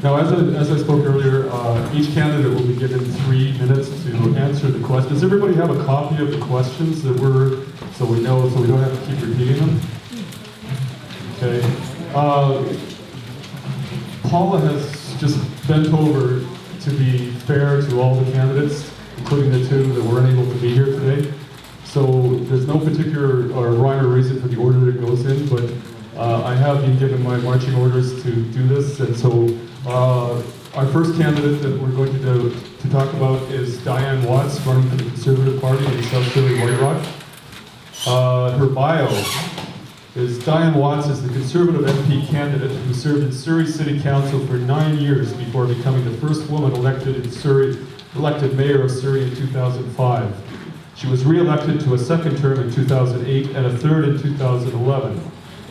Now, as I spoke earlier, each candidate will be given 3 minutes to answer the question. Does everybody have a copy of the questions that so we know, so we don't have to keep repeating them? Okay. Paula has just bent over to be fair to all the candidates, including the 2 that were unable to be here today. So there's no particular rhyme or reason for the order that it goes in, but I have been given my marching orders to do this, and so our first candidate that we're going to talk about is Diane Watts, running for the Conservative Party in South Surrey White Rock. Her bio is Diane Watts is the Conservative MP candidate who served in Surrey City Council for 9 years before becoming the first woman elected mayor of Surrey in 2005. She was re-elected to a second term in 2008 and a third in 2011.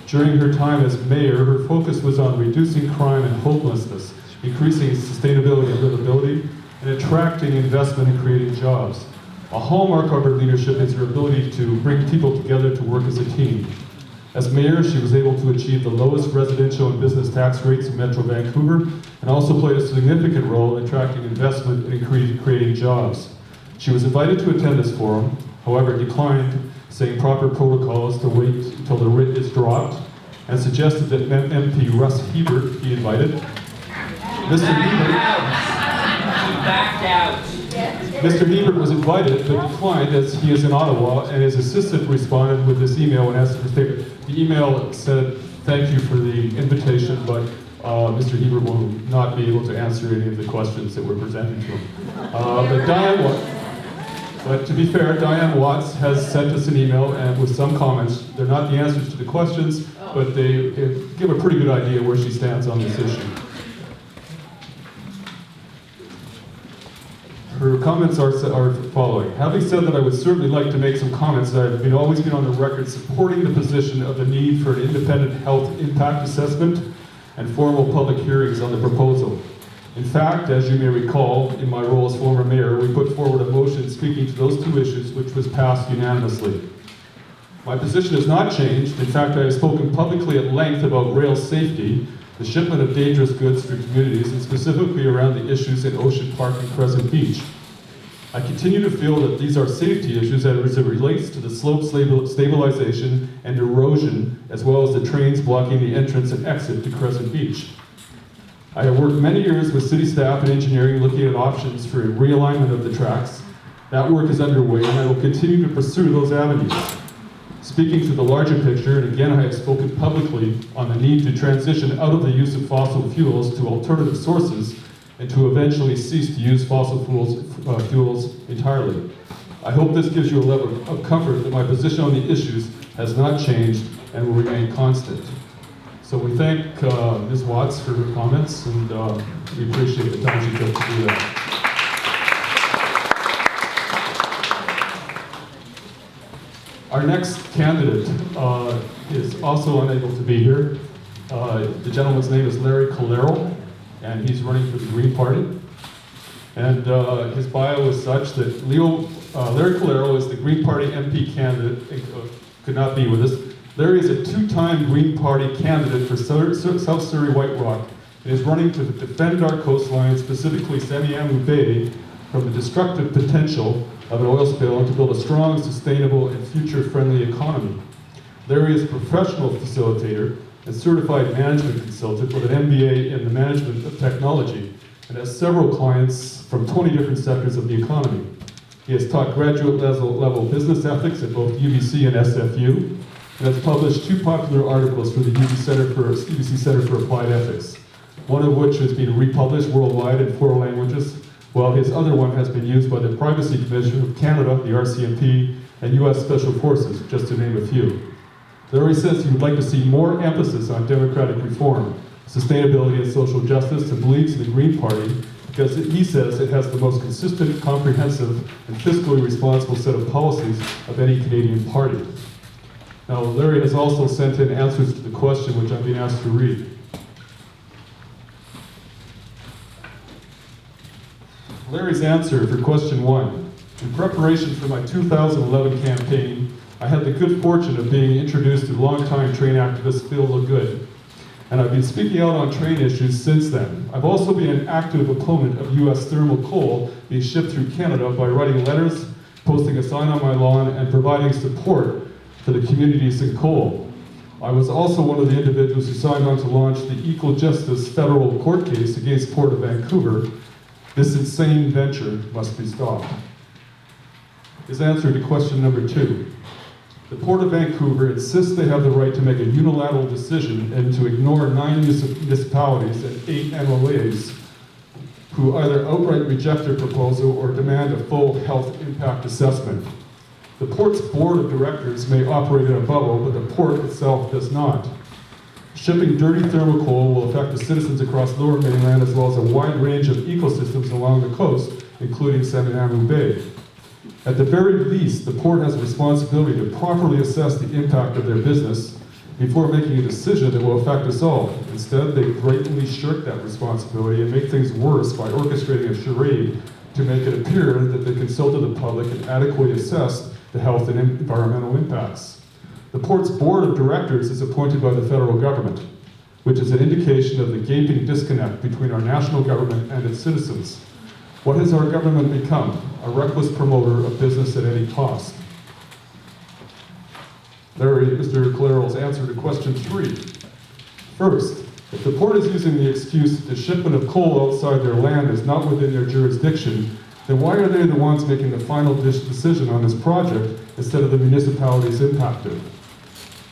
During her time as mayor, her focus was on reducing crime and homelessness, increasing sustainability and livability, and attracting investment and creating jobs. A hallmark of her leadership is her ability to bring people together to work as a team. As mayor, she was able to achieve the lowest residential and business tax rates in Metro Vancouver, and also played a significant role in attracting investment and creating jobs. She was invited to attend this forum, however declined, saying proper protocols to wait until the writ is dropped, and suggested that MP Russ Hebert be invited. Mr. Hebert was invited but declined as he is in Ottawa, and his assistant responded with this email and asked for a statement. The email said, "Thank you for the invitation, but Mr. Hebert will not be able to answer any of the questions that we're presenting to him." But to be fair, Diane Watts has sent us an email and with some comments. They're not the answers to the questions, but they give a pretty good idea where she stands on this issue. Her comments are following. Having said that, I would certainly like to make some comments. I've always been on the record supporting the position of the need for an independent health impact assessment and formal public hearings on the proposal. In fact, as you may recall, in my role as former mayor, we put forward a motion speaking to those 2 issues, which was passed unanimously. My position has not changed. In fact, I have spoken publicly at length about rail safety, the shipment of dangerous goods through communities, and specifically around the issues in Ocean Park and Crescent Beach. I continue to feel that these are safety issues as it relates to the slope stabilization and erosion, as well as the trains blocking the entrance and exit to Crescent Beach. I have worked many years with city staff and engineering looking at options for a realignment of the tracks. That work is underway, and I will continue to pursue those avenues. Speaking to the larger picture, and again I have spoken publicly on the need to transition out of the use of fossil fuels to alternative sources and to eventually cease to use fossil fuels entirely. I hope this gives you a level of comfort that my position on the issues has not changed and will remain constant. So we thank Ms. Watts for her comments, and we appreciate the time she took to do that. Our next candidate is also unable to be here. The gentleman's name is Larry Calero, and he's running for the Green Party. And his bio is such that Larry Calero is the Green Party MP candidate, could not be with us. Larry is a 2-time Green Party candidate for South Surrey White Rock and is running to defend our coastline, specifically Semiahmoo Bay, from the destructive potential of an oil spill and to build a strong, sustainable, and future-friendly economy. Larry is a professional facilitator and certified management consultant with an MBA in the management of technology and has several clients from 20 different sectors of the economy. He has taught graduate level business ethics at both UBC and SFU, and has published 2 popular articles for the UBC Centre for Applied Ethics, one of which has been republished worldwide in 4 languages, while his other one has been used by the Privacy Commission of Canada, the RCMP, and US Special Forces, just to name a few. Larry says he would like to see more emphasis on democratic reform, sustainability and social justice, and believes in the Green Party because he says it has the most consistent, comprehensive, and fiscally responsible set of policies of any Canadian party. Now, Larry has also sent in answers to the question which I'm being asked to read. Larry's answer for question 1. In preparation for my 2011 campaign, I had the good fortune of being introduced to longtime train activist Phil LeGood, and I've been speaking out on trade issues since then. I've also been an active opponent of US thermal coal being shipped through Canada by writing letters, posting a sign on my lawn, and providing support for the communities in coal. I was also one of the individuals who signed on to launch the Equal Justice federal court case against Port of Vancouver. This insane venture must be stopped. His answer to question number 2. The Port of Vancouver insists they have the right to make a unilateral decision and to ignore 9 municipalities and 8 MLAs who either outright reject their proposal or demand a full health impact assessment. The Port's board of directors may operate in a bubble, but the Port itself does not. Shipping dirty thermal coal will affect the citizens across Lower Mainland as well as a wide range of ecosystems along the coast, including Semiahmoo Bay. At the very least, the Port has a responsibility to properly assess the impact of their business before making a decision that will affect us all. Instead, they blatantly shirk that responsibility and make things worse by orchestrating a charade to make it appear that they consulted the public and adequately assessed the health and environmental impacts. The Port's board of directors is appointed by the federal government, which is an indication of the gaping disconnect between our national government and its citizens. What has our government become? A reckless promoter of business at any cost. Mr. Coleral's answer to question 3. First, if the Port is using the excuse that the shipment of coal outside their land is not within their jurisdiction, then why are they the ones making the final decision on this project instead of the municipalities impacted?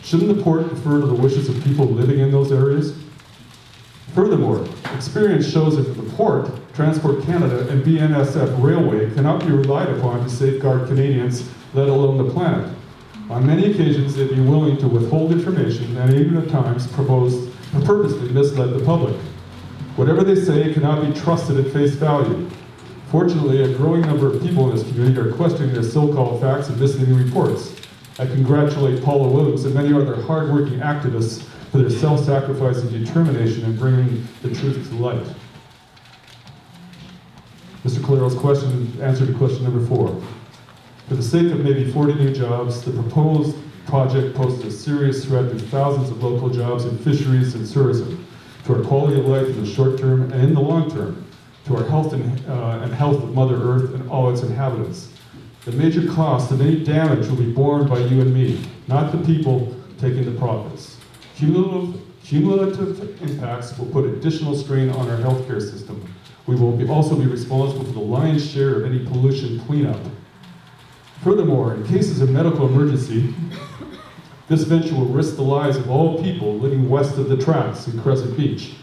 Shouldn't the Port defer to the wishes of people living in those areas? Furthermore, experience shows that the Port, Transport Canada, and BNSF Railway cannot be relied upon to safeguard Canadians, let alone the planet. On many occasions, they've been willing to withhold information and even at times purposely misled the public. Whatever they say cannot be trusted at face value. Fortunately, a growing number of people in this community are questioning their so-called facts and misleading reports. I congratulate Paula Williams and many other hard-working activists for their self-sacrifice and determination in bringing the truth to light. Mr. Coleral's answer to question number 4. For the sake of maybe 40 new jobs, the proposed project poses a serious threat to thousands of local jobs in fisheries and tourism, to our quality of life in the short term and in the long term, to our health and health of Mother Earth and all its inhabitants. The major cost of any damage will be borne by you and me, not the people taking the profits. Cumulative impacts will put additional strain on our healthcare system. We will also be responsible for the lion's share of any pollution cleanup. Furthermore, in cases of medical emergency, this venture will risk the lives of all people living west of the tracks in Crescent Beach.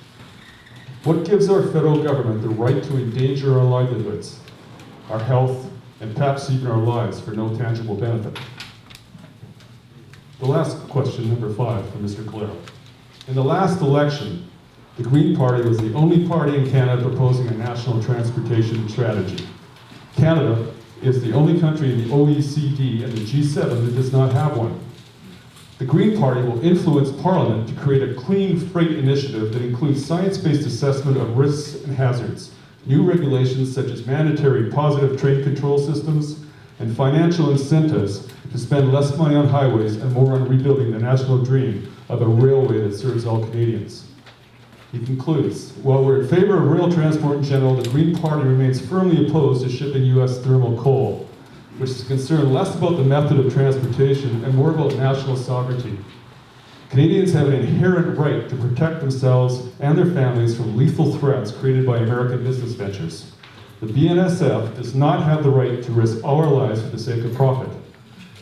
What gives our federal government the right to endanger our livelihoods, our health, and perhaps even our lives for no tangible benefit? The last question, number 5, from Mr. Coleral. In the last election, the Green Party was the only party in Canada proposing a national transportation strategy. Canada is the only country in the OECD and the G7 that does not have one. The Green Party will influence Parliament to create a clean freight initiative that includes science-based assessment of risks and hazards, new regulations such as mandatory positive train control systems, and financial incentives to spend less money on highways and more on rebuilding the national dream of a railway that serves all Canadians. He concludes, while we're in favor of rail transport in general, the Green Party remains firmly opposed to shipping US thermal coal, which is concerned less about the method of transportation and more about national sovereignty. Canadians have an inherent right to protect themselves and their families from lethal threats created by American business ventures. The BNSF does not have the right to risk our lives for the sake of profit.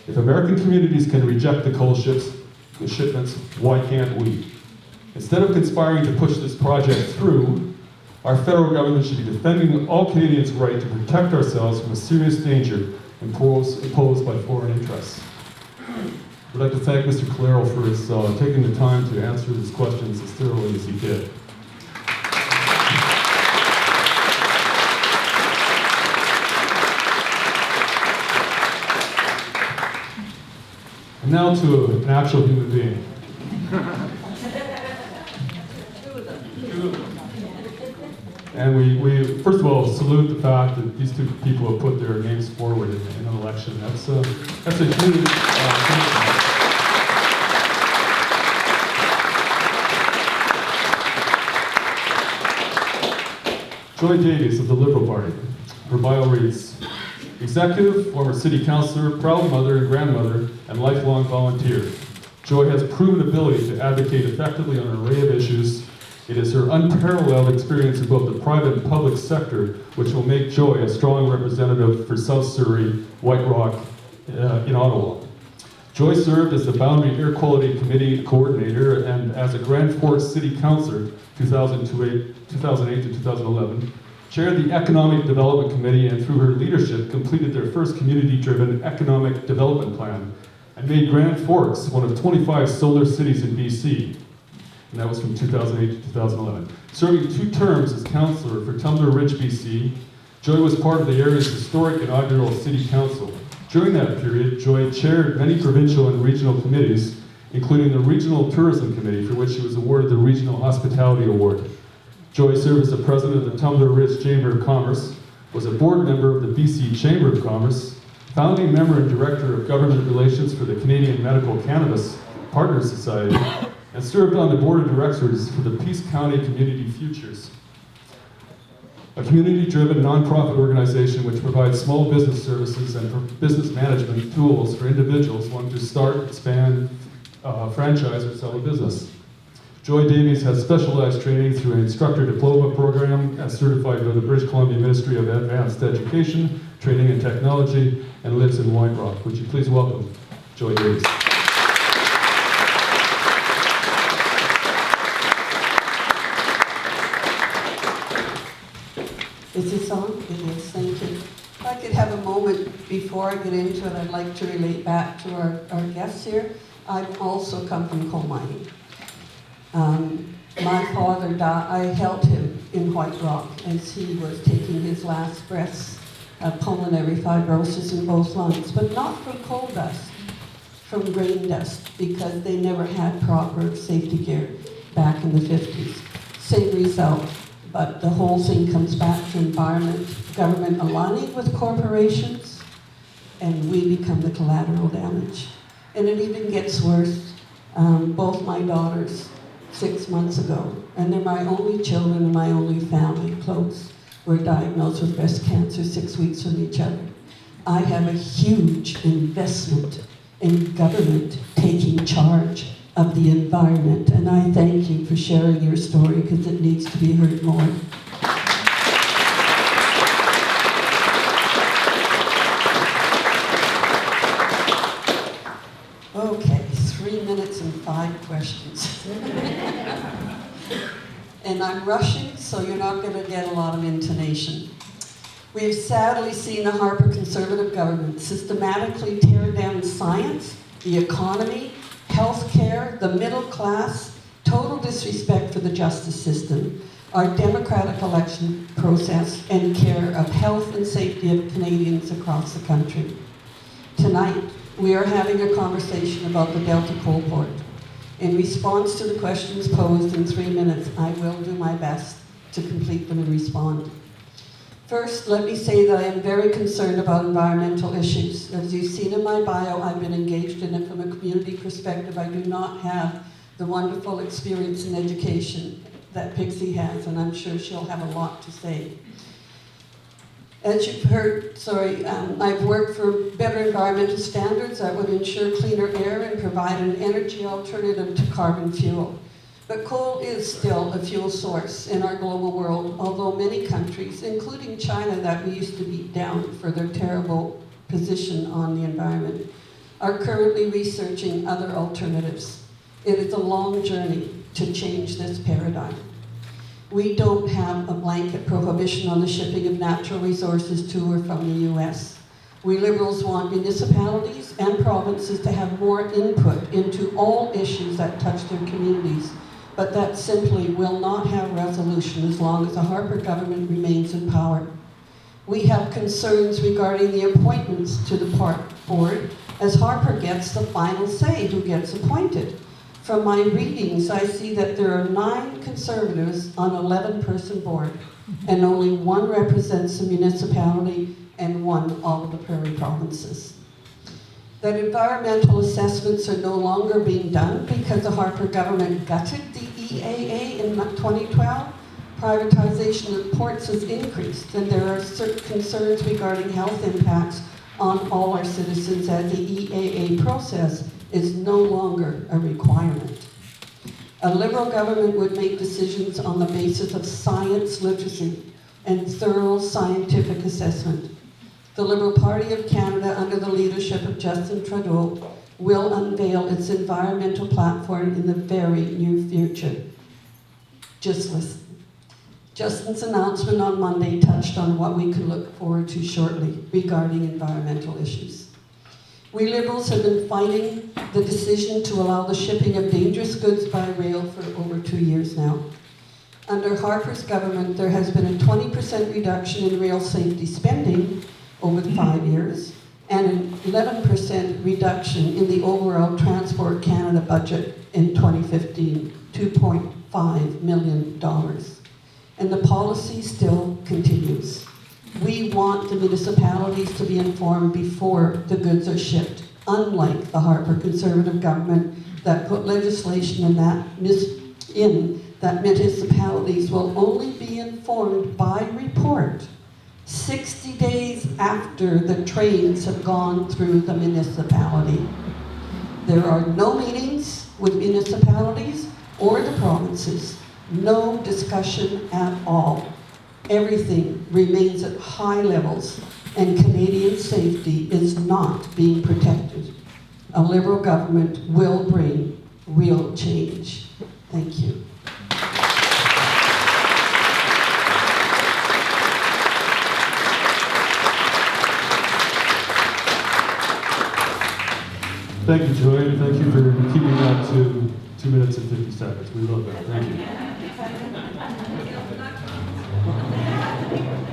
If American communities can reject the coal shipments, why can't we? Instead of conspiring to push this project through, our federal government should be defending all Canadians' right to protect ourselves from a serious danger imposed by foreign interests. I'd like to thank Mr. Coleral for his taking the time to answer these questions as thoroughly as he did. And now to an actual human being. And we first of all salute the fact that these two people have put their names forward in an election. That's a huge Joy Davies of the Liberal Party. Her bio reads, executive, former city councillor, proud mother and grandmother, and lifelong volunteer. Joy has proven ability to advocate effectively on an array of issues. It is her unparalleled experience in both the private and public sector which will make Joy a strong representative for South Surrey White Rock in Ottawa. Joy served as the Boundary Air Quality Committee coordinator and as a Grand Forks City Councillor 2008 to 2011, chaired the Economic Development Committee, and through her leadership completed their first community-driven economic development plan and made Grand Forks one of 25 solar cities in BC. And that was from 2008 to 2011. Serving 2 terms as councillor for Tumbler Ridge, BC, Joy was part of the area's historic inaugural city council. During that period, Joy chaired many provincial and regional committees, including the Regional Tourism Committee, for which she was awarded the Regional Hospitality Award. Joy served as the president of the Tumbler Ridge Chamber of Commerce, was a board member of the BC Chamber of Commerce, founding member and director of government relations for the Canadian Medical Cannabis Partners Society, and served on the board of directors for the Peace County Community Futures, a community-driven nonprofit organization which provides small business services and business management tools for individuals wanting to start, expand, franchise, or sell a business. Joy Davies has specialized training through an instructor diploma program as certified by the British Columbia Ministry of Advanced Education, Training and Technology, and lives in White Rock. Would you please welcome Joy Davies. Is this on? It is, thank you. If I could have a moment before I get into it, I'd like to relate back to our guests here. I've also come from coal mining. My father died, I helped him in White Rock as he was taking his last breaths of pulmonary fibrosis in both lungs, but not from coal dust, from grain dust, because they never had proper safety gear back in the 50s. Same result, but the whole thing comes back to environment, government aligning with corporations, and we become the collateral damage. And it even gets worse. Both my daughters, 6 months ago, and they're my only children and my only family close, were diagnosed with breast cancer 6 weeks from each other. I have a huge investment in government taking charge of the environment, and I thank you for sharing your story because it needs to be heard more. Okay, 3 minutes and 5 questions. And I'm rushing, so you're not going to get a lot of intonation. We have sadly seen the Harper Conservative government systematically tear down science, the economy, healthcare, the middle class, total disrespect for the justice system, our democratic election process, and care of health and safety of Canadians across the country. Tonight, we are having a conversation about the Delta coal port. In response to the questions posed in 3 minutes, I will do my best to complete them and respond. First, let me say that I am very concerned about environmental issues. As you've seen in my bio, I've been engaged in it from a community perspective. I do not have the wonderful experience in education that Pixie has, and I'm sure she'll have a lot to say. As you've heard, I've worked for better environmental standards that would ensure cleaner air and provide an energy alternative to carbon fuel. But coal is still a fuel source in our global world, although many countries, including China that we used to beat down for their terrible position on the environment, are currently researching other alternatives. It is a long journey to change this paradigm. We don't have a blanket prohibition on the shipping of natural resources to or from the US. We Liberals want municipalities and provinces to have more input into all issues that touch their communities, but that simply will not have resolution as long as the Harper government remains in power. We have concerns regarding the appointments to the park board, as Harper gets the final say who gets appointed. From my readings, I see that there are 9 Conservatives on an 11-person board, and only 1 represents the municipality and 1 all of the prairie provinces. That environmental assessments are no longer being done because the Harper government gutted the EAA in 2012, Privatization of ports has increased, and there are certain concerns regarding health impacts on all our citizens as the EAA process is no longer a requirement. A Liberal government would make decisions on the basis of science literacy and thorough scientific assessment. The Liberal Party of Canada, under the leadership of Justin Trudeau, will unveil its environmental platform in the very near future. Just listen. Justin's announcement on Monday touched on what we could look forward to shortly regarding environmental issues. We Liberals have been fighting the decision to allow the shipping of dangerous goods by rail for over 2 years now. Under Harper's government, there has been a 20% reduction in rail safety spending over the 5 years, and an 11% reduction in the overall Transport Canada budget in 2015, $2.5 million. And the policy still continues. We want the municipalities to be informed before the goods are shipped, unlike the Harper Conservative government that put legislation in that municipalities will only be informed by report 60 days after the trains have gone through the municipality. There are no meetings with municipalities or the provinces, no discussion at all. Everything remains at high levels, and Canadian safety is not being protected. A Liberal government will bring real change. Thank you. Thank you, Joy, and thank you for keeping that to 2 minutes and 50 seconds. We love that. Thank you.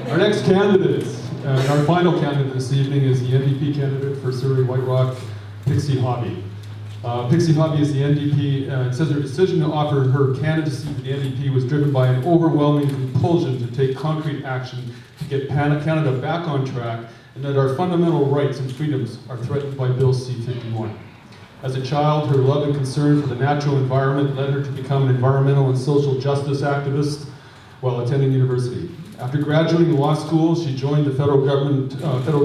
Our next candidate, our final candidate this evening is the NDP candidate for Surrey White Rock, Pixie Hobby. Pixie Hobby is the NDP, it says her decision to offer her candidacy to the NDP was driven by an overwhelming compulsion to take concrete action to get Canada back on track, and that our fundamental rights and freedoms are threatened by Bill C-51. As a child, her love and concern for the natural environment led her to become an environmental and social justice activist while attending university. After graduating law school, she joined the federal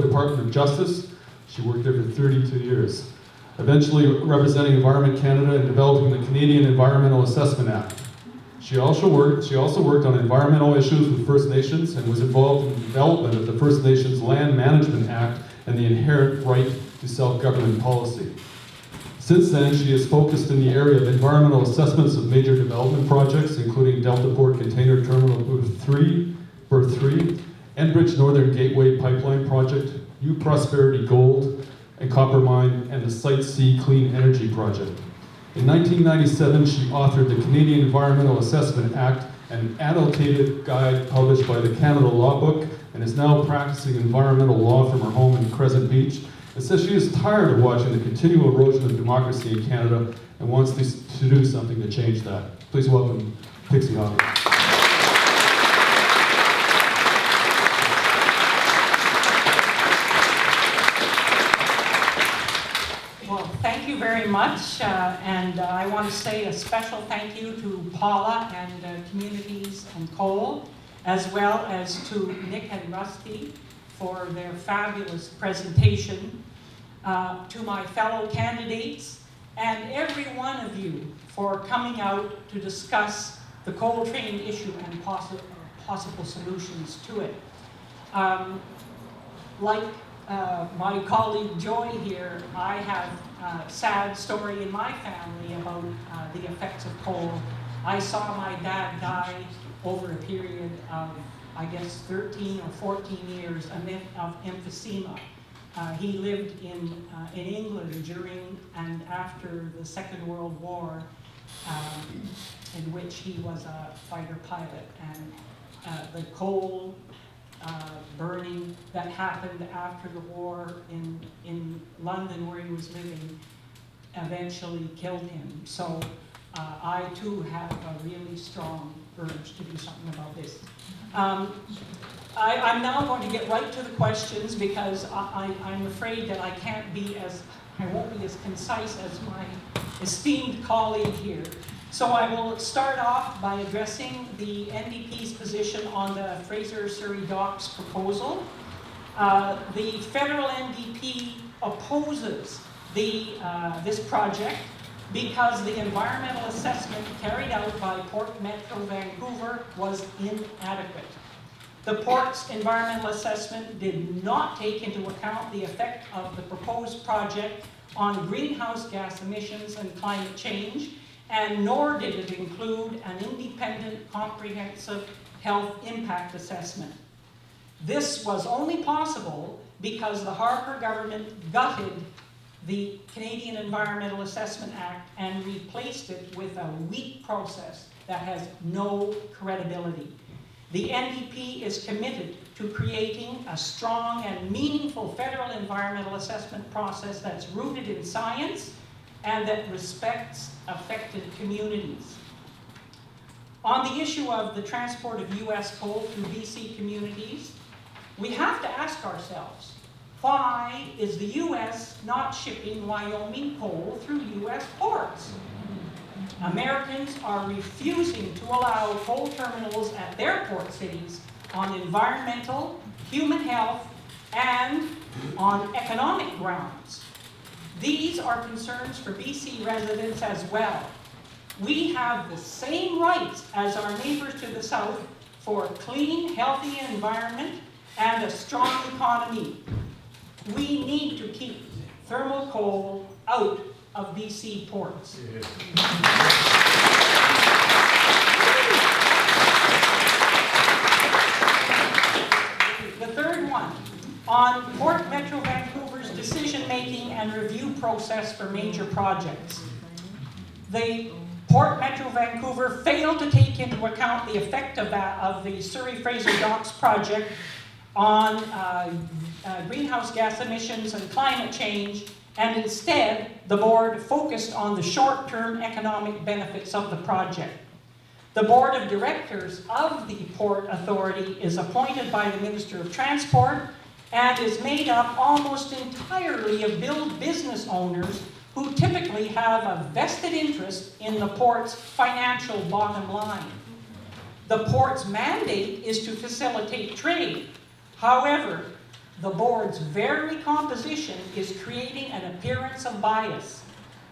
Department of Justice. She worked there for 32 years, eventually representing Environment Canada and developing the Canadian Environmental Assessment Act. She also worked on environmental issues with First Nations and was involved in the development of the First Nations Land Management Act and the inherent right to self-government policy. Since then, she has focused in the area of environmental assessments of major development projects, including Delta Port Container Terminal Berth 3, Enbridge Northern Gateway Pipeline Project, New Prosperity Gold and Copper Mine, and the Site C Clean Energy Project. In 1997, she authored the Canadian Environmental Assessment Act, an annotated guide published by the Canada Law Book, and is now practicing environmental law from her home in Crescent Beach. It says she is tired of watching the continual erosion of democracy in Canada and wants to do something to change that. Please welcome Pixie Hobby. Well, thank you very much, and I want to say a special thank you to Paula and Communities and Cole, as well as to Nick and Rusty for their fabulous presentation, to my fellow candidates, and every one of you for coming out to discuss the coal train issue and possible solutions to it. Like my colleague Joy here, I have a sad story in my family about the effects of coal. I saw my dad die over a period of, I guess, 13 or 14 years of emphysema. He lived in England during and after the Second World War, in which he was a fighter pilot. And the coal burning that happened after the war in London, where he was living, eventually killed him. So I too have a really strong urge to do something about this. I'm now going to get right to the questions, because I'm afraid that I won't be as concise as my esteemed colleague here. So I will start off by addressing the NDP's position on the Fraser Surrey Docks proposal. The federal NDP opposes this project because the environmental assessment carried out by Port Metro Vancouver was inadequate. The port's environmental assessment did not take into account the effect of the proposed project on greenhouse gas emissions and climate change, and nor did it include an independent, comprehensive health impact assessment. This was only possible because the Harper government gutted the Canadian Environmental Assessment Act and replaced it with a weak process that has no credibility. The NDP is committed to creating a strong and meaningful federal environmental assessment process that's rooted in science and that respects affected communities. On the issue of the transport of U.S. coal through BC communities, we have to ask ourselves, why is the U.S. not shipping Wyoming coal through U.S. ports? Americans are refusing to allow coal terminals at their port cities on environmental, human health, and on economic grounds. These are concerns for BC residents as well. We have the same rights as our neighbors to the south for a clean, healthy environment and a strong economy. We need to keep thermal coal out of BC ports. The third one, on Port Metro Vancouver's decision-making and review process for major projects. The Port Metro Vancouver failed to take into account the effect of the Surrey Fraser Docks project on greenhouse gas emissions and climate change, and instead the board focused on the short-term economic benefits of the project. The board of directors of the Port Authority is appointed by the Minister of Transport and is made up almost entirely of business owners who typically have a vested interest in the port's financial bottom line. The port's mandate is to facilitate trade. However, the board's very composition is creating an appearance of bias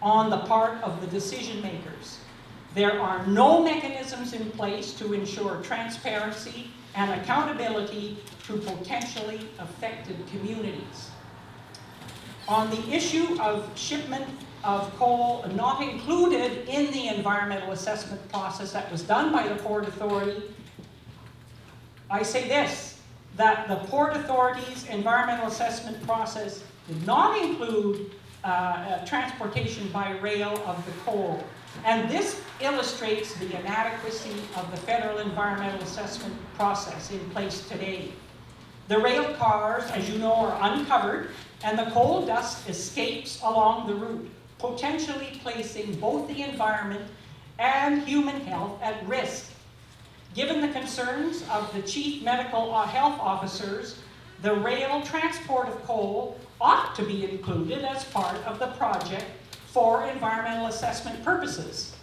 on the part of the decision makers. There are no mechanisms in place to ensure transparency and accountability to potentially affected communities. On the issue of shipment of coal not included in the environmental assessment process that was done by the Port Authority, I say this, that the Port Authority's environmental assessment process did not include transportation by rail of the coal. And this illustrates the inadequacy of the federal environmental assessment process in place today. The rail cars, as you know, are uncovered, and the coal dust escapes along the route, potentially placing both the environment and human health at risk. Given the concerns of the chief medical health officers, the rail transport of coal ought to be included as part of the project for environmental assessment purposes.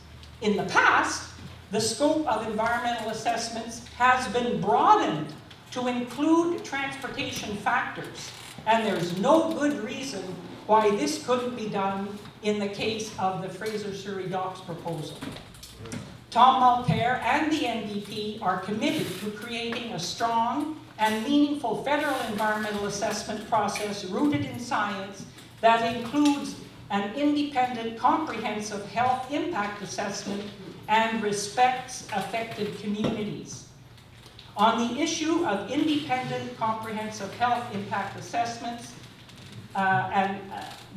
In the past, the scope of environmental assessments has been broadened to include transportation factors, and there's no good reason why this couldn't be done in the case of the Fraser Surrey Docks proposal. Tom Mulcair and the NDP are committed to creating a strong and meaningful federal environmental assessment process rooted in science that includes an independent, comprehensive health impact assessment and respects affected communities. On the issue of independent, comprehensive health impact assessments,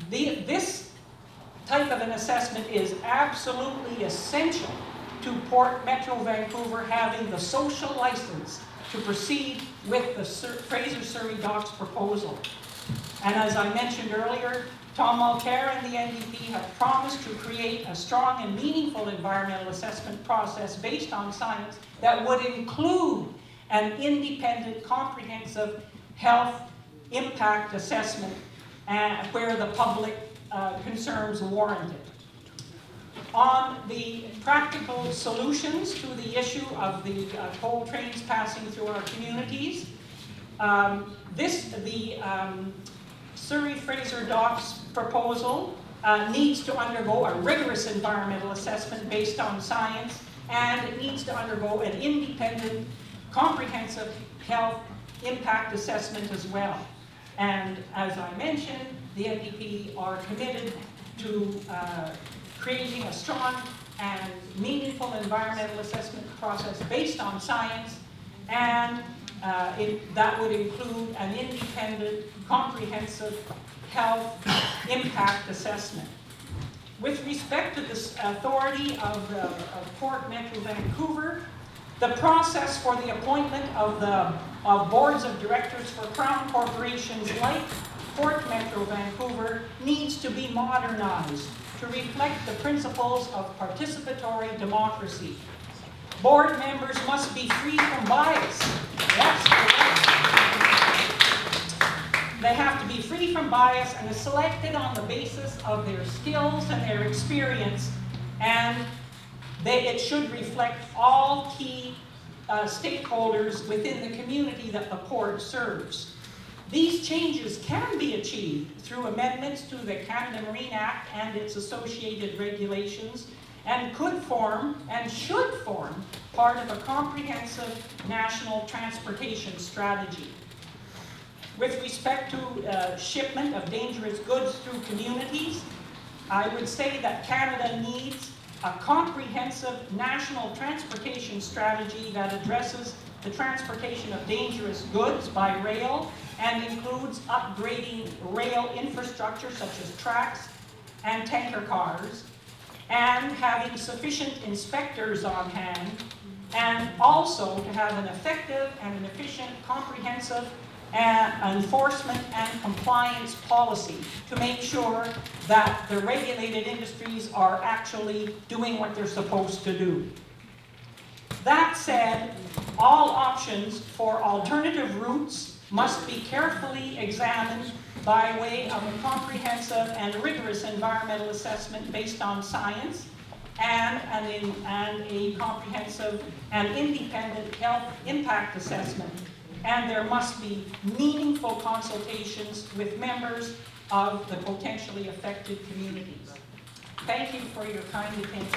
this type of an assessment is absolutely essential to Port Metro Vancouver having the social license to proceed with the Fraser Surrey Docks proposal. And as I mentioned earlier, Tom Mulcair and the NDP have promised to create a strong and meaningful environmental assessment process based on science that would include an independent, comprehensive health impact assessment where the public concerns warrant it. On the practical solutions to the issue of the coal trains passing through our communities, the Surrey Fraser Docks proposal needs to undergo a rigorous environmental assessment based on science, and it needs to undergo an independent, comprehensive health impact assessment as well. And as I mentioned, the NDP are committed to creating a strong and meaningful environmental assessment process based on science, and that would include an independent, comprehensive health impact assessment. With respect to the authority of Port Metro Vancouver, the process for the appointment of boards of directors for Crown corporations like Port Metro Vancouver needs to be modernized to reflect the principles of participatory democracy. Board members must be free from bias. Yes, they have to be free from bias and are selected on the basis of their skills and their experience, and it should reflect all key stakeholders within the community that the port serves. These changes can be achieved through amendments to the Canada Marine Act and its associated regulations, and could form and should form part of a comprehensive national transportation strategy. With respect to shipment of dangerous goods through communities, I would say that Canada needs a comprehensive national transportation strategy that addresses the transportation of dangerous goods by rail and includes upgrading rail infrastructure such as tracks and tanker cars, and having sufficient inspectors on hand, and also to have an effective and an efficient, comprehensive enforcement and compliance policy to make sure that the regulated industries are actually doing what they're supposed to do. That said, all options for alternative routes must be carefully examined by way of a comprehensive and rigorous environmental assessment based on science and a comprehensive and independent health impact assessment. And there must be meaningful consultations with members of the potentially affected communities. Thank you for your kind attention.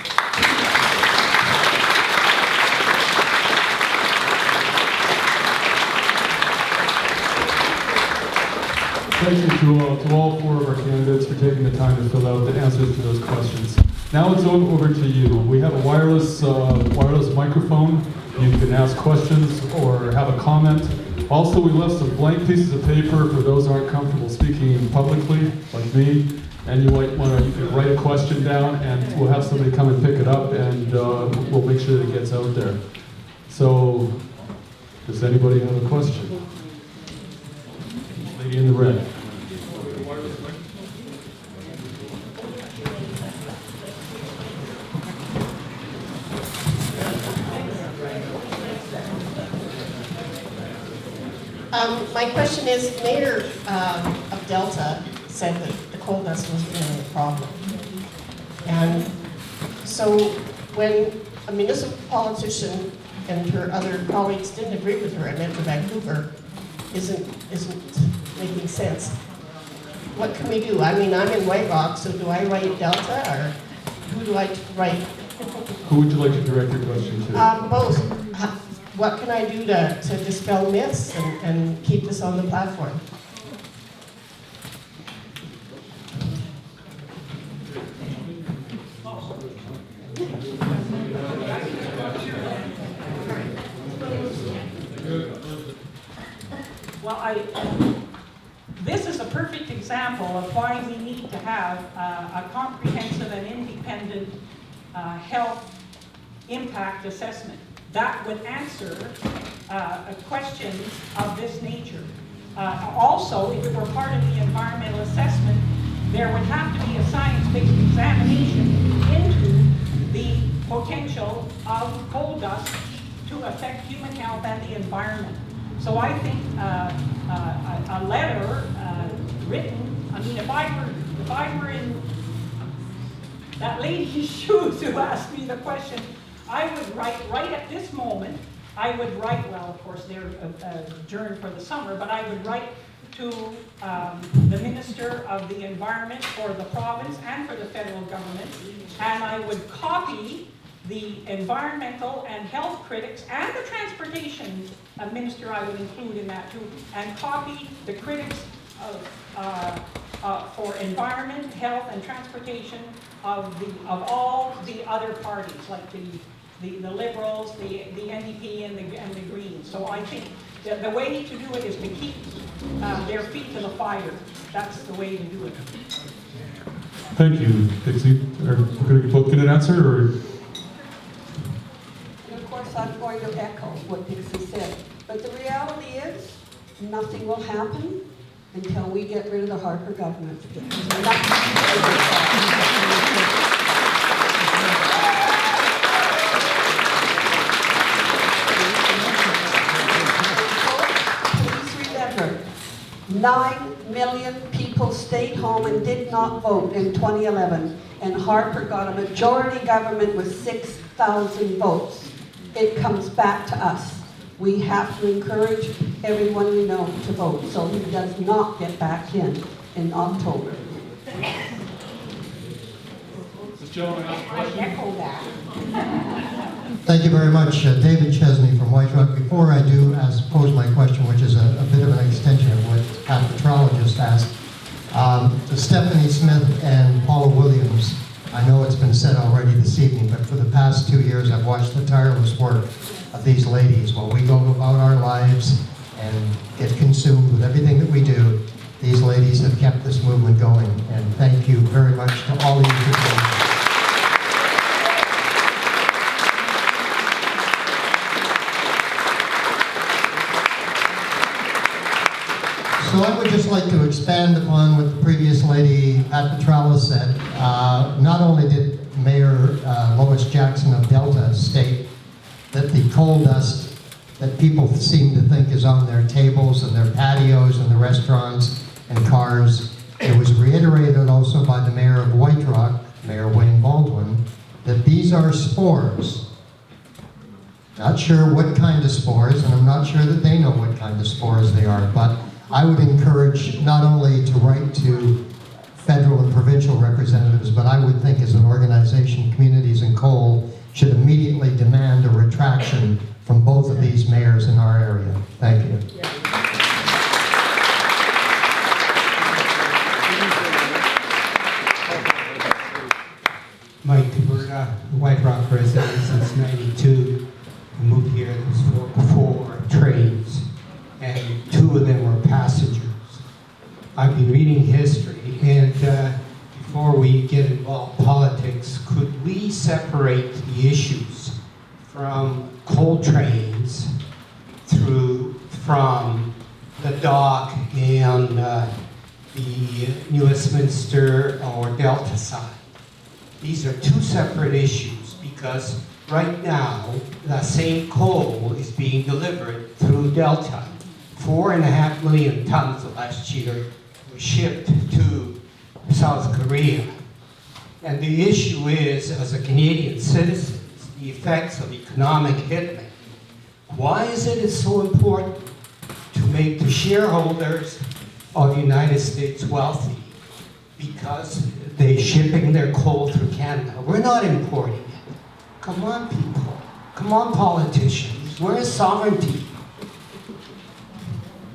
Thank you to all four of our candidates for taking the time to fill out the answers to those questions. Now it's over to you. We have a wireless microphone. You can ask questions or have a comment. Also, we left some blank pieces of paper for those who aren't comfortable speaking publicly, like me. And you can write a question down, and we'll have somebody come and pick it up, and we'll make sure that it gets out there. So, does anybody have a question? Lady in the red. My question is, Mayor of Delta said that the coal dust was really a problem. And so when a municipal politician and her other colleagues didn't agree with her at Metro Vancouver, isn't making sense. What can we do? I mean, I'm in White Rock, so do I write Delta, or who do I write? Who would you like to direct your question to? Both. What can I do to dispel myths and keep this on the platform? Well, this is a perfect example of why we need to have a comprehensive and independent health impact assessment that would answer questions of this nature. Also, if it were part of the environmental assessment, there would have to be a science-based examination into the potential of coal dust to affect human health and the environment. So I think a letter written, I mean, if I were in that lady's shoes who asked me the question, I would write, right at this moment, I would write, well, of course, they're adjourned for the summer, but I would write to the Minister of the Environment for the province and for the federal government, and I would copy the environmental and health critics and the transportation minister I would include in that too, and copy the critics for environment, health, and transportation of all the other parties, like the Liberals, the NDP, and the Greens. So I think that the way to do it is to keep their feet to the fire. That's the way to do it. Thank you, Pixie. Are we going to both get an answer, or? And of course, I'm going to echo what Pixie said. But the reality is, nothing will happen until we get rid of the Harper government. Please remember, 9 million people stayed home and did not vote in 2011, and Harper got a majority government with 6,000 votes. It comes back to us. We have to encourage everyone we know to vote, so he does not get back in October. This gentleman has a I question. echo that. Thank you very much. David Chesney from White Rock. Before I do pose my question, which is a bit of an extension of what Pat Petrala just asked, Stephanie Smith and Paula Williams, I know it's been said already this evening, but for the past 2 years I've watched the tireless work of these ladies. While we go about our lives and get consumed with everything that we do, these ladies have kept this movement going, and thank you very much to all of you for doing it. So I would just like to expand upon what the previous lady, Pat Petrala, said. Not only did Mayor Lois Jackson of Delta state that the coal dust that people seem to think is on their tables and their patios and the restaurants and cars, it was reiterated also by the Mayor of White Rock, Mayor Wayne Baldwin, that these are spores. Not sure what kind of spores, and I'm not sure that they know what kind of spores they are, but I would encourage not only to write to federal and provincial representatives, but I would think as an organization, Communities in Coal should immediately demand a retraction from both of these mayors in our area. Thank you. Mike Caberta, White Rock resident since '92. I moved here, there was four trains, and 2 of them were passengers. I've been reading history, and before we get involved in politics, could we separate the issues from coal trains from the dock and the New Westminster or Delta side? These are 2 separate issues, because right now the same coal is being delivered through Delta. 4.5 million tons last year were shipped to South Korea. And the issue is, as a Canadian citizen, the effects of economic hitman. Why is it so important to make the shareholders of the United States wealthy? Because they're shipping their coal through Canada. We're not importing it. Come on, people. Come on, politicians. Where is sovereignty?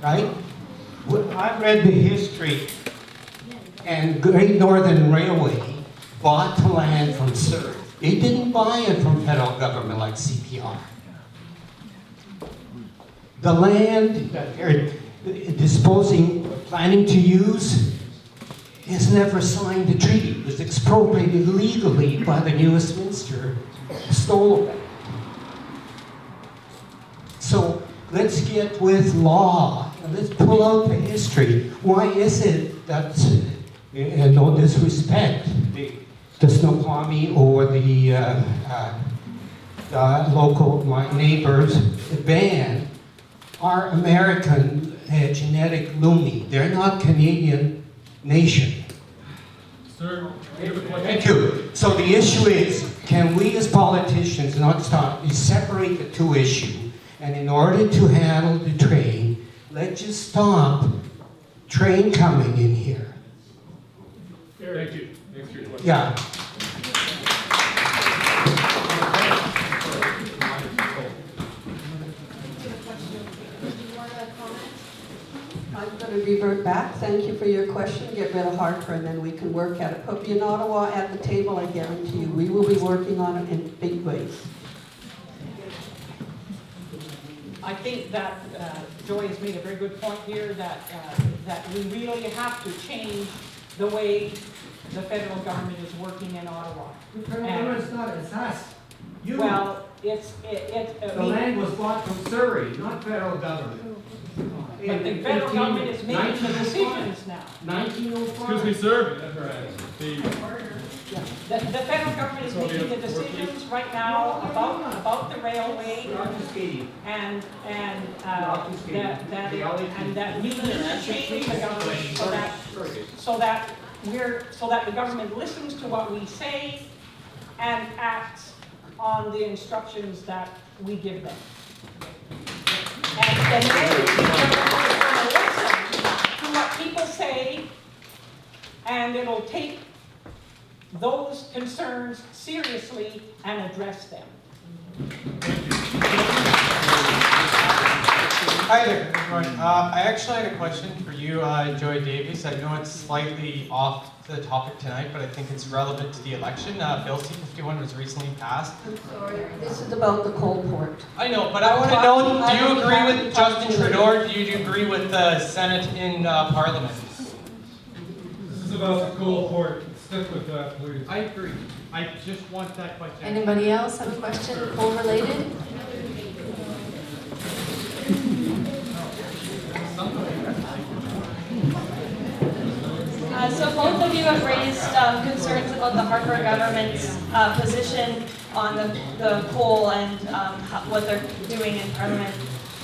Right? I read the history, and Great Northern Railway bought the land from Surrey. They didn't buy it from federal government like CPR. The land that they're planning to use, has never signed a treaty. It was expropriated illegally by the New Westminster, stole it. So let's get with law, and let's pull out the history. Why is it that, and no disrespect, the Snoqualmie or the local, my neighbors, ban are American genetic lumi. They're not Canadian nation. Sir, Sir, you have a question? Thank you. So the issue is, can we as politicians not stop, separate the two issues, and in order to handle the train, let's just stop train coming in here. Thank you. Thanks for your question. Yeah. I'm going to revert back. Thank you for your question. Get rid of Harper, and then we can work at it. Put me in Ottawa at the table, I guarantee you. We will be working on it in big ways. I think that Joy has made a very good point here that we really have to change the way the federal government is working in Ottawa. The federal government's not, it's us. You. Well, the The land was bought from Surrey, not federal government. But the federal government is making the decisions now. 1905. Excuse me, sir. The federal government is making the decisions right now about the railway and that we need to change the government so that the government listens to what we say and acts on the instructions that we give them. And then the government is going to listen to what people say, and it'll take those concerns seriously and address them. Hi there, everyone. I actually had a question for you, Joy Davies. I know it's slightly off the topic tonight, but I think it's relevant to the election. Bill C-51 was recently passed. I'm sorry. This is about the coal port. I know, but I want to know, do you agree with Justin Trudeau, or do you agree with the Senate in Parliament? This is about the coal port. Stick with that, please. I agree. I just want that question. Anybody else have a question, coal related? So both of you have raised concerns about the Harper government's position on the coal and what they're doing in Parliament.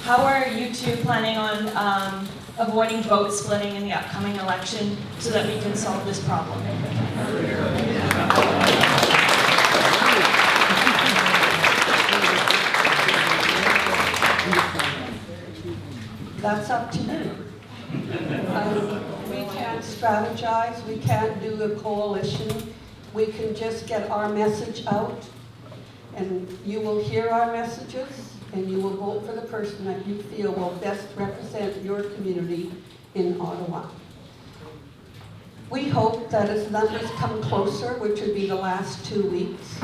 How are you two planning on avoiding vote splitting in the upcoming election so that we can solve this problem? That's up to you. We can't strategize, we can't do a coalition. We can just get our message out, and you will hear our messages, and you will vote for the person that you feel will best represent your community in Ottawa. We hope that as numbers come closer, which would be the last 2 weeks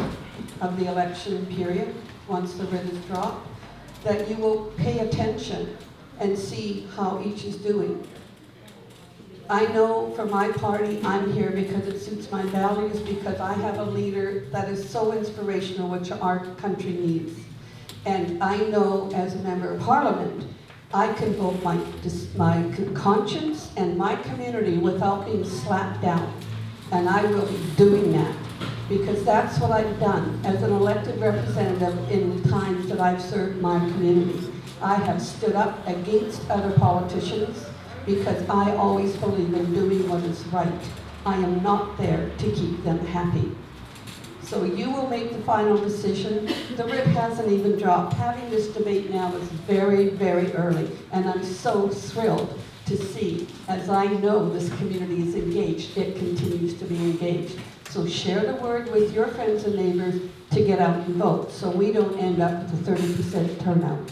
of the election period, once the writ is dropped, that you will pay attention and see how each is doing. I know for my party, I'm here because it suits my values, because I have a leader that is so inspirational, which our country needs. And I know as a member of Parliament, I can vote my conscience and my community without being slapped down. And I will be doing that, because that's what I've done as an elected representative in the times that I've served my community. I have stood up against other politicians because I always believe in doing what is right. I am not there to keep them happy. So you will make the final decision. The writ hasn't even dropped. Having this debate now is very, very early, and I'm so thrilled to see, as I know this community is engaged, it continues to be engaged. So share the word with your friends and neighbors to get out and vote, so we don't end up with a 30% turnout.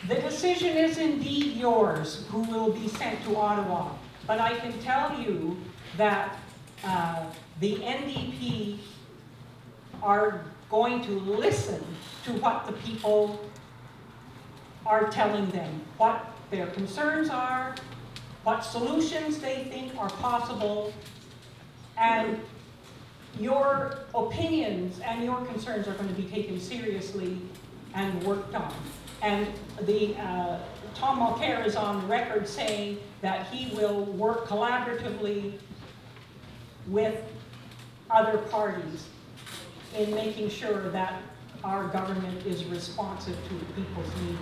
The decision is indeed yours, who will be sent to Ottawa. But I can tell you that the NDP are going to listen to what the people are telling them, what their concerns are, what solutions they think are possible, and your opinions and your concerns are going to be taken seriously and worked on. And Tom Mulcair is on record saying that he will work collaboratively with other parties in making sure that our government is responsive to people's needs.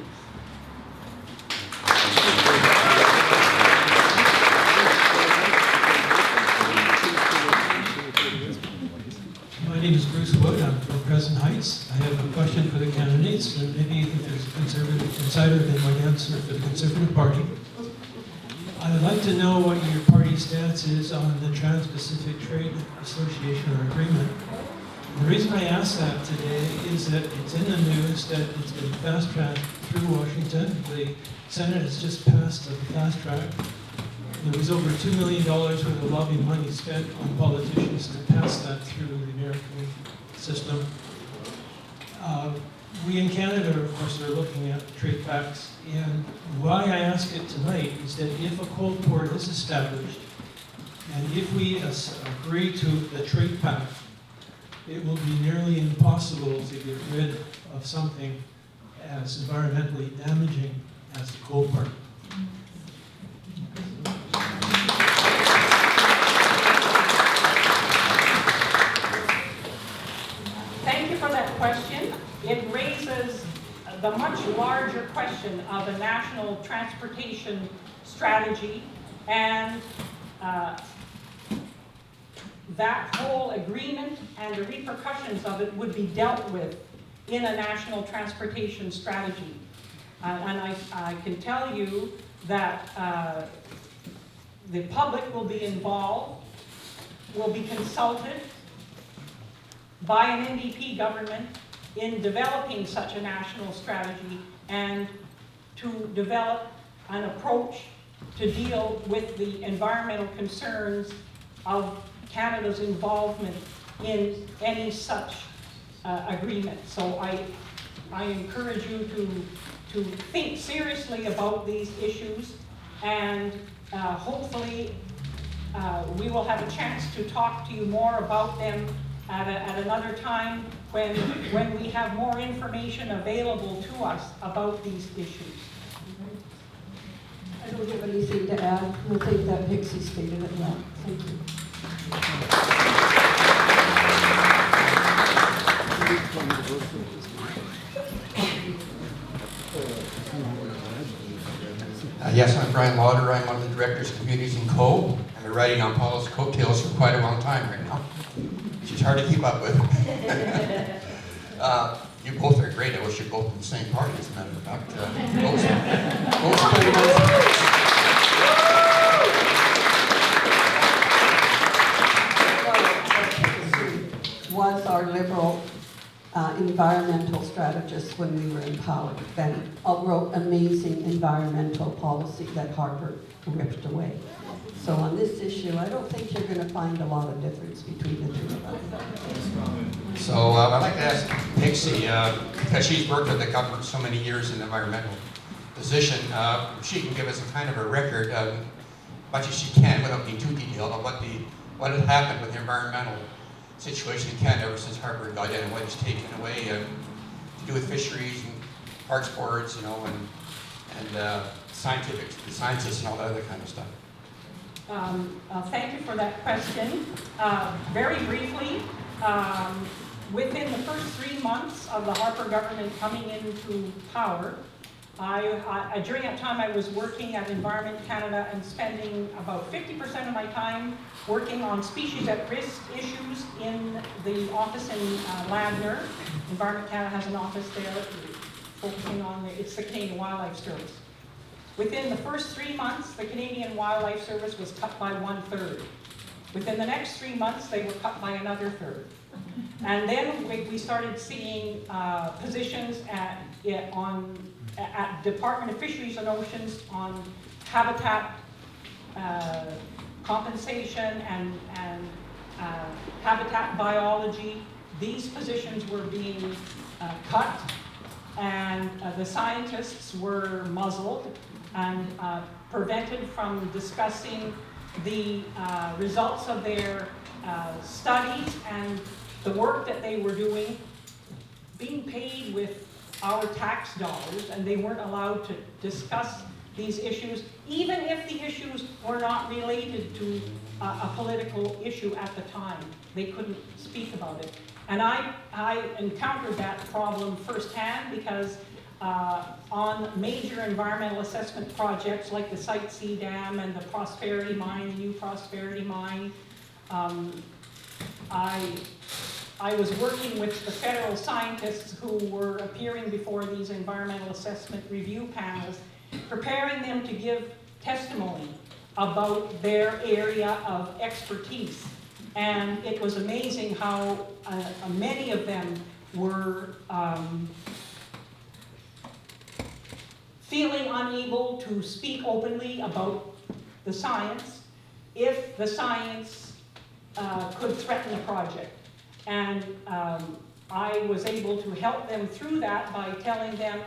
name is Bruce Wood. I'm from Crescent Heights. I have a question for the candidates, and maybe if there's a conservative insider, they might answer for the Conservative Party. I'd like to know what your party stance is on the Trans-Pacific Trade Association or Agreement. The reason I ask that today is that it's in the news that it's been fast-tracked through Washington. The Senate has just passed a fast track. There was over $2 million worth of lobbying money spent on politicians to pass that through the American system. We in Canada, of course, are looking at trade pacts, and why I ask it tonight is that if a coal port is established, and if we agree to the trade pact, it will be nearly impossible to get rid of something as environmentally damaging as the coal port. Thank you for that question. It raises the much larger question of a national transportation strategy, and that whole agreement and the repercussions of it would be dealt with in a national transportation strategy. And I can tell you that the public will be involved, will be consulted by an NDP government in developing such a national strategy and to develop an approach to deal with the environmental concerns of Canada's involvement in any such agreement. So I encourage you to think seriously about these issues, and hopefully we will have a chance to talk to you more about them at another time when we have more information available to us about these issues. I don't have anything to add. I think that Pixie stated it well. Thank you. Yes, I'm Brian Lauder. I'm one of the directors of Communities and Co. I've been riding on Paula's coattails for quite a long time right now. She's hard to keep up with. You both are great. I wish you're both in the same party, as a matter of fact. Was our Liberal environmental strategist when we were in power. Ben wrote amazing environmental policy that Harper ripped away. So on this issue, I don't think you're going to find a lot of difference between the two of us. So I'd like to ask Pixie, because she's worked with the government for so many years in the environmental position, she can give us a kind of a record, much as she can, without being too detailed, of what has happened with the environmental situation in Canada ever since Harper got in, and what is taken away to do with fisheries and parks boards, you know, and scientists and all that other kind of stuff. Thank you for that question. Very briefly, within the first 3 months of the Harper government coming into power, during that time I was working at Environment Canada and spending about 50% of my time working on species at risk issues in the office in Ladner. Environment Canada has an office there focusing on it's the Canadian Wildlife Service. Within the first 3 months, the Canadian Wildlife Service was cut by 1/3. Within the next 3 months, they were cut by another third. And then we started seeing positions at Department of Fisheries and Oceans on habitat compensation and habitat biology. These positions were being cut, and the scientists were muzzled and prevented from discussing the results of their studies and the work that they were doing, being paid with our tax dollars, and they weren't allowed to discuss these issues, even if the issues were not related to a political issue at the time. They couldn't speak about it. And I encountered that problem firsthand because on major environmental assessment projects like the Site C Dam and the Prosperity Mine, the new Prosperity Mine, I I was working with the federal scientists who were appearing before these environmental assessment review panels, preparing them to give testimony about their area of expertise. And it was amazing how many of them were feeling unable to speak openly about the science if the science could threaten the project. And I was able to help them through that by telling them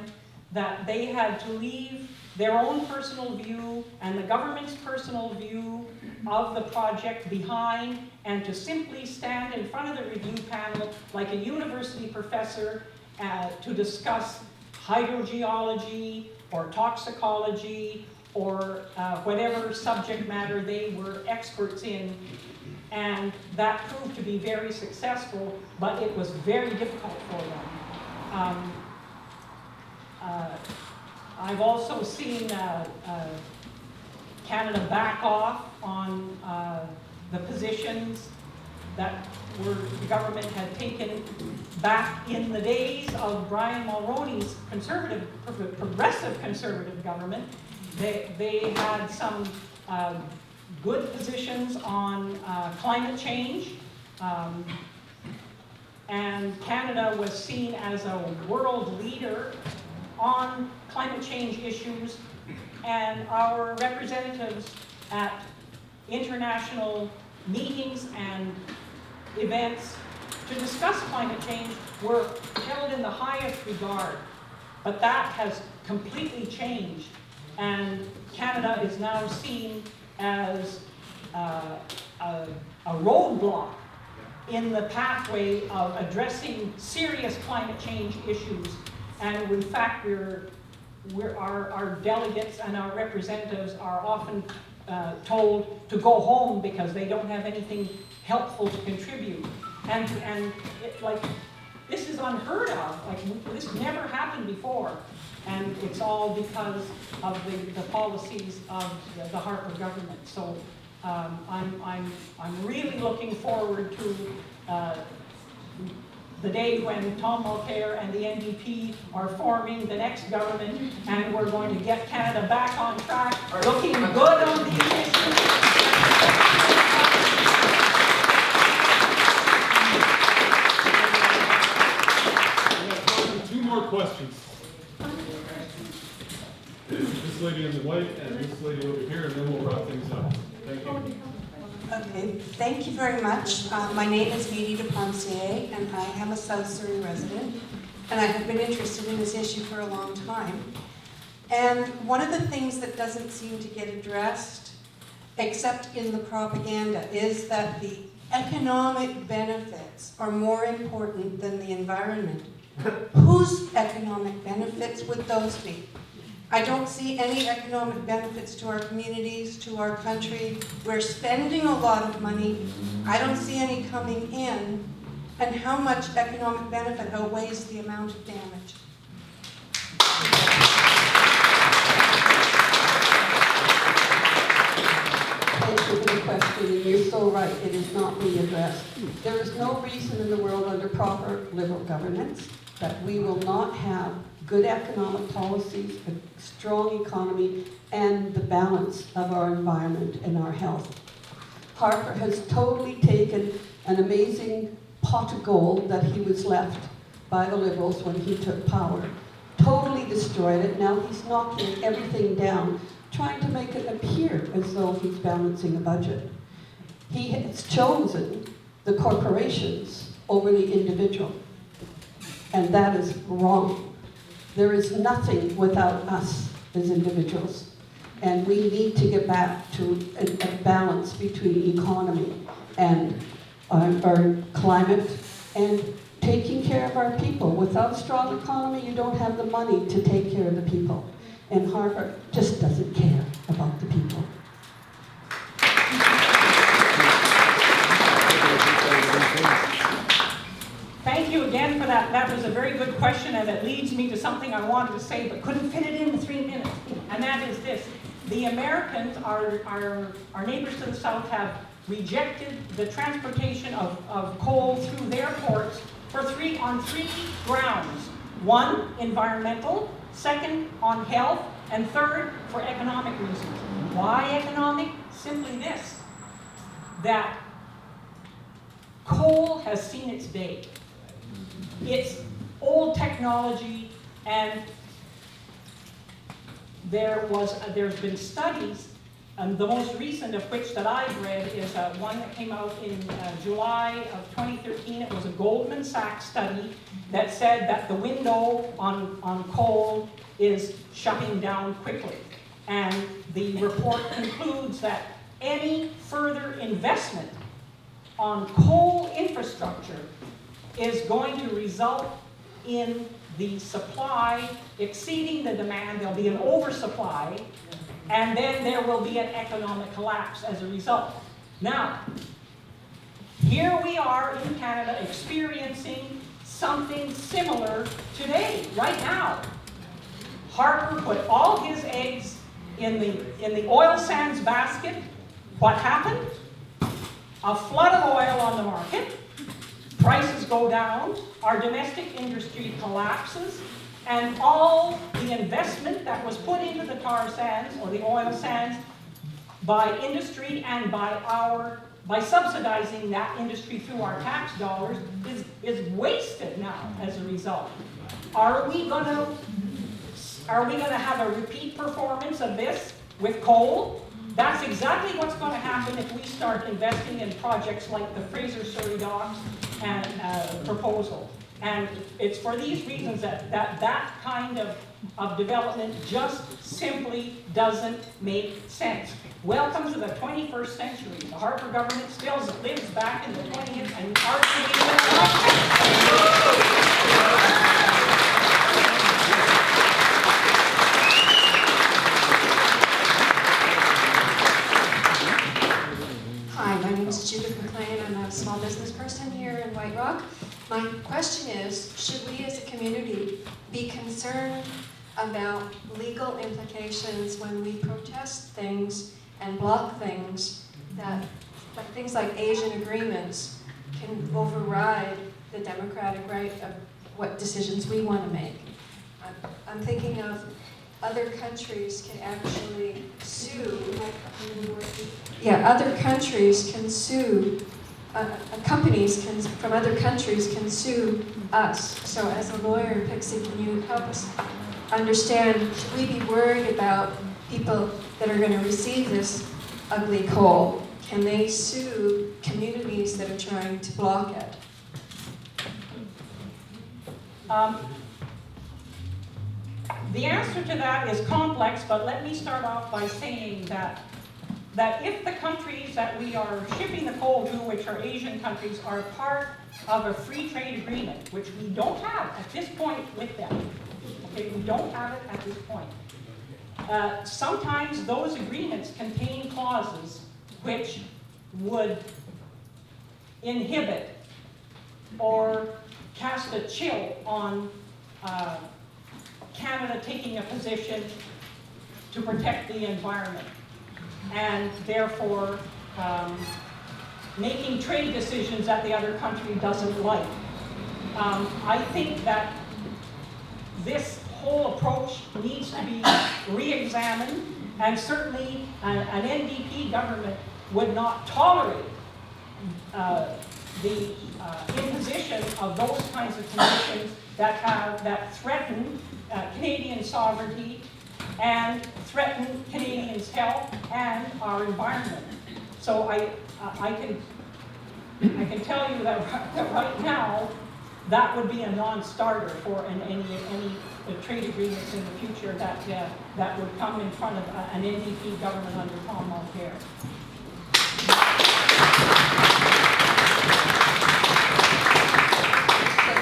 that they had to leave their own personal view and the government's personal view of the project behind, and to simply stand in front of the review panel like a university professor to discuss hydrogeology or toxicology or whatever subject matter they were experts in. And that proved to be very successful, but it was very difficult for them. I've also seen Canada back off on the positions that the government had taken back in the days of Brian Mulroney's progressive conservative government. They had some good positions on climate change, and Canada was seen as a world leader on climate change issues, and our representatives at international meetings and events to discuss climate change were held in the highest regard. But that has completely changed, and Canada is now seen as a roadblock in the pathway of addressing serious climate change issues. And in fact, our delegates and our representatives are often told to go home because they don't have anything helpful to contribute. And this is unheard of. Like, this never happened before. And it's all because of the policies of the Harper government. So I'm really looking forward to the day when Tom Mulcair and the NDP are forming the next government, and we're going to get Canada back on track, looking good on the emissions. Two more questions. This lady in the white and this lady over here, and then we'll wrap things up. Thank you. Okay, thank you very much. My name is Edie DePonsier, and I am a South Surrey resident, and I have been interested in this issue for a long time. And one of the things that doesn't seem to get addressed, except in the propaganda, is that the economic benefits are more important than the environment. Whose economic benefits would those be? I don't see any economic benefits to our communities, to our country. We're spending a lot of money. I don't see any coming in. And how much economic benefit outweighs the amount of damage? Thank you for the question, and you're so right, it is not being addressed. There is no reason in the world under proper Liberal governance that we will not have good economic policies, a strong economy, and the balance of our environment and our health. Harper has totally taken an amazing pot of gold that he was left by the Liberals when he took power, totally destroyed it. Now he's knocking everything down, trying to make it appear as though he's balancing a budget. He has chosen the corporations over the individual, and that is wrong. There is nothing without us as individuals, and we need to get back to a balance between economy and our climate and taking care of our people. Without a strong economy, you don't have the money to take care of the people. And Harper just doesn't care about the people. Thank you again for that. That was a very good question, and it leads me to something I wanted to say but couldn't fit it in 3 minutes. And that is this. The Americans, our neighbors to the south, have rejected the transportation of coal through their ports on 3 grounds. 1, environmental, 2nd, on health, and 3rd, for economic reasons. Why economic? Simply this, that coal has seen its day. It's old technology, and there's been studies, and the most recent of which that I've read is one that came out in July of 2013. It was a Goldman Sachs study that said that the window on coal is shutting down quickly. And the report concludes that any further investment on coal infrastructure is going to result in the supply exceeding the demand. There'll be an oversupply, and then there will be an economic collapse as a result. Now, here we are in Canada experiencing something similar today, right now. Harper put all his eggs in the oil sands basket. What happened? A flood of oil on the market. Prices go down, our domestic industry collapses, and all the investment that was put into the tar sands or the oil sands by industry and by subsidizing that industry through our tax dollars is wasted now as a result. Are we going to have a repeat performance of this with coal? That's exactly what's going to happen if we start investing in projects like the Fraser Surrey Docks and proposal. And it's for these reasons that kind of development just simply doesn't make sense. Welcome to the 21st century. The Harper government still lives back in the 20th and Hi, my name is Judith McLean. I'm a small business person here in White Rock. My question is, should we as a community be concerned about legal implications when we protest things and block things that, like things like Asian agreements, can override the democratic right of what decisions we want to make? I'm thinking of other countries can actually sue. Yeah, other countries can sue. Companies from other countries can sue us. So as a lawyer, Pixie, can you help us understand, should we be worried about people that are going to receive this ugly coal? Can they sue communities that are trying to block it? The answer to that is complex, but let me start off by saying that if the countries that we are shipping the coal to, which are Asian countries, are part of a free trade agreement, which we don't have at this point with them. Okay, we don't have it at this point. Sometimes those agreements contain clauses which would inhibit or cast a chill on Canada taking a position to protect the environment, and therefore making trade decisions that the other country doesn't like. I think that this whole approach needs to be re-examined, and certainly an NDP government would not tolerate the imposition of those kinds of conditions that threaten Canadian sovereignty and threaten Canadians' health and our environment. So I can tell you that right now that would be a non-starter for any trade agreements in the future that would come in front of an NDP government under Tom Mulcair.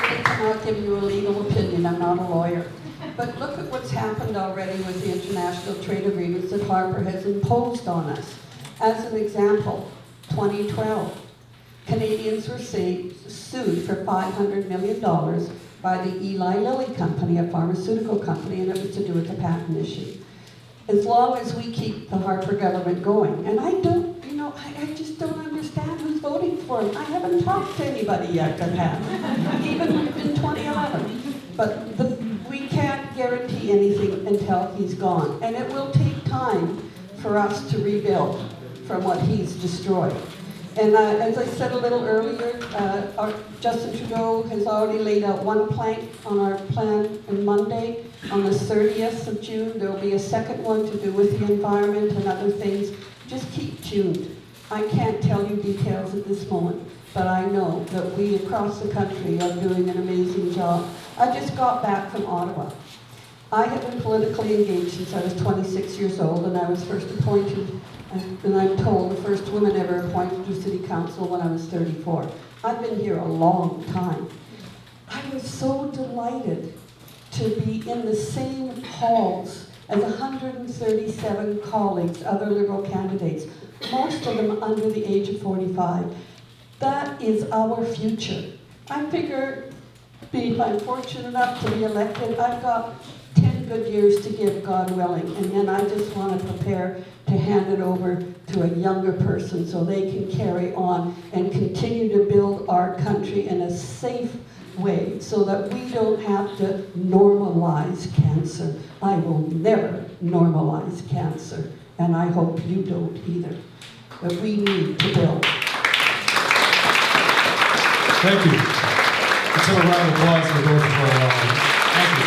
I cannot give you a legal opinion. I'm not a lawyer. But look at what's happened already with the international trade agreements that Harper has imposed on us. As an example, 2012, Canadians were sued for $500 million by the Eli Lilly company, a pharmaceutical company, and it was to do with the patent issue. As long as we keep the Harper government going, and I just don't understand who's voting for him. I haven't talked to anybody yet that has. even in 2011. But we can't guarantee anything until he's gone. And it will take time for us to rebuild from what he's destroyed. And as I said a little earlier, Justin Trudeau has already laid out one plank on our plan on Monday. On the 30th of June, there will be a second one to do with the environment and other things. Just keep tuned. I can't tell you details at this moment, but I know that we across the country are doing an amazing job. I just got back from Ottawa. I have been politically engaged since I was 26 years old, and I was first appointed, and I'm told, the first woman ever appointed to City Council when I was 34. I've been here a long time. I was so delighted to be in the same halls as 137 colleagues, other Liberal candidates, most of them under the age of 45. That is our future. I figure, if I'm fortunate enough to be elected, I've got 10 good years to give, God willing, and then I just want to prepare to hand it over to a younger person so they can carry on and continue to build our country in a safe way so that we don't have to normalize cancer. I will never normalize cancer, and I hope you don't either. But we need to build. Thank you. Let's have a round of applause for those who are Thank you.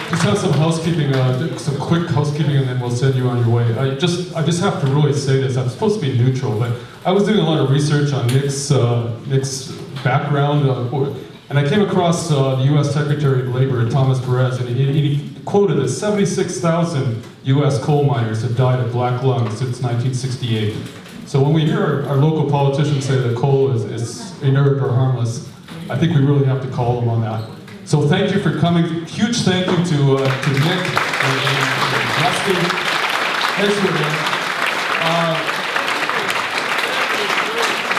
Just have some housekeeping, some quick housekeeping, and then we'll send you on your way. I just have to really say this. I'm supposed to be neutral, but I was doing a lot of research on Nick's background, and I came across the U.S. Secretary of Labor, Thomas Perez, and he quoted that 76,000 U.S. coal miners have died of black lung since 1968. So when we hear our local politicians say that coal is inert or harmless, I think we really have to call them on that. So thank you for coming. Huge thank you to Nick and Rusty. Thanks for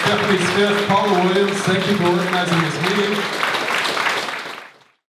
Stephanie Smith, Paula Williams, thank you for organizing this meeting.